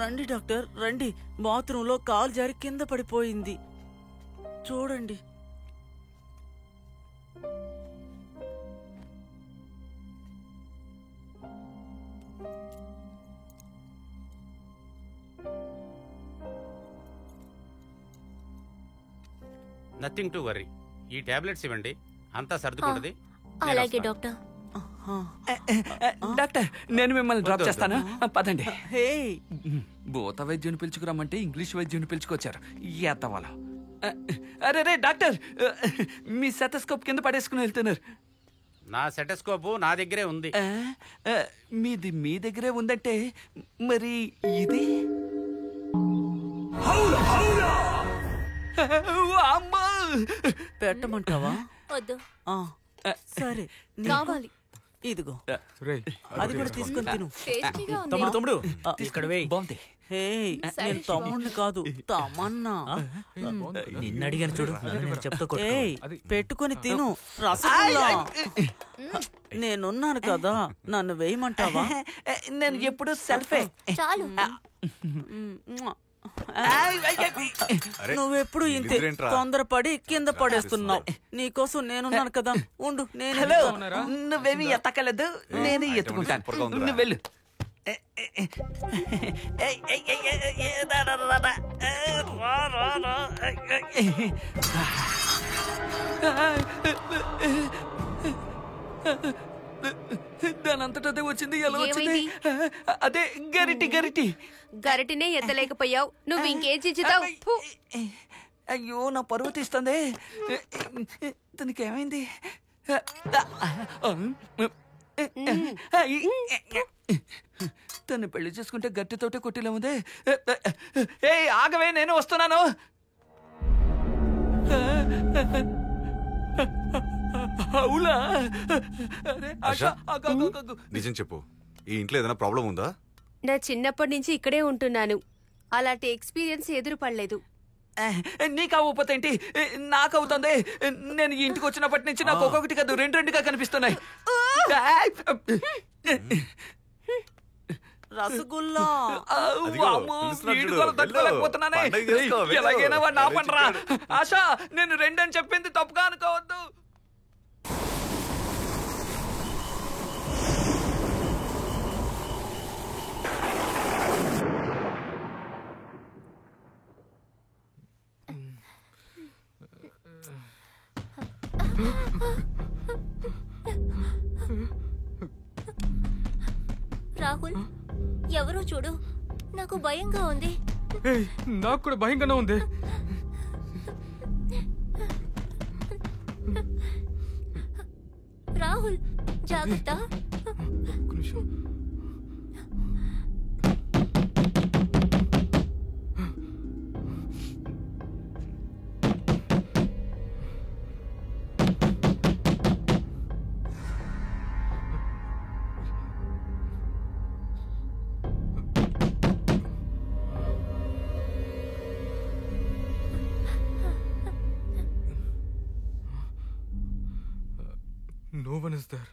రండి డాక్టర్ రండి, బాత్రూంలో కాలు జారి కింద పడిపోయింది, చూడండి. Nothing to worry. ఈ టాబ్లెట్స్ ఇవ్వండి, అంతా సర్దుకుంటది. అలాగే డాక్టర్. డాక్టర్ నేను మిమ్మల్ని డ్రాప్ చేస్తాను, పదండి. హే, భూత వైద్యుని పిలుచుకురామంటే ఇంగ్లీష్ వైద్యుని పిలుచుకొచ్చారు ఎత్తవాల. అరే రే డాక్టర్, మీ సెటస్కోప్ కింద పడేసుకుని వెళ్తున్నారు. నా సెటస్కోపు నా దగ్గరే ఉంది. మీది మీ దగ్గరే ఉందంటే మరి ఇది అమ్మా పెట్టమంటావా? వద్దు, సరే కావాలి. ఇదిగో, అది కూడా తీసుకొని తిను. టేస్టీగా ఉంది. తమ్ముడు ఇక్కడ వేయి. బాగుంది. హే, నేను తమ్ముడిని కాదు, తమన్నా. నిన్ను అడిగాను చూడు, నేను చెప్తా కొట్టు. ఏయ్, పెట్టుకొని తిను రసగుల్లా. నేనున్నాను కదా, నన్ను వేయమంటావా? నేను ఎప్పుడు సెల్ఫే. చాలు. నువ్వెప్పుడు ఇంతే తొందరపడి కింద పడేస్తున్నావు. నీకోసం నేనున్నాను కదా, ఉండు. నేను హలో, నువ్వేమి ఎత్తకలేదు, నేనే ఎత్తుకుంటాను. నువ్వు వెళ్ళు. దానంతటదే వచ్చింది. ఎలా వచ్చింది? అదే గరిటి గరిటి. గరిటినే ఎత్తలేకపోయావు, నువ్వు ఇంకేం చించుతావు? అయ్యో, నా పరువు తీస్తుంది. తనకి ఏమైంది? తను పెళ్లి చేసుకుంటే గట్టితోటే కొట్టిలేముందే. ఏ ఆగవే, నేను వస్తున్నాను. అవులా? నిజం చెప్పు, ఈ ఇంట్లో ఏదైనా ప్రాబ్లం ఉందా? నా చిన్నప్పటి నుంచి ఇక్కడే ఉంటున్నాను, అలాంటి ఎక్స్పీరియన్స్ ఎదురుపడలేదు. నీకు అవ్వకపోతే ఏంటి, నాకు అవుతుంది. నేను ఇంటికి వచ్చినప్పటి నుంచి నాకు ఒక్కొక్కటి కాదు, రెండు రెండుగా కనిపిస్తున్నాయి. రసగుల్లా. తట్టుకోలేకపోతున్నానే. ఎలాగైనా వాడు నా పండరా. ఆశా, నేను రెండని చెప్పింది తప్పుగా అనుకోవద్దు. రాహుల్, ఎవరో చూడు, నాకు భయంగా ఉంది. నాకు కూడా భయంగానే ఉంది. రాహుల్, జాగ్రత్త. No one is there.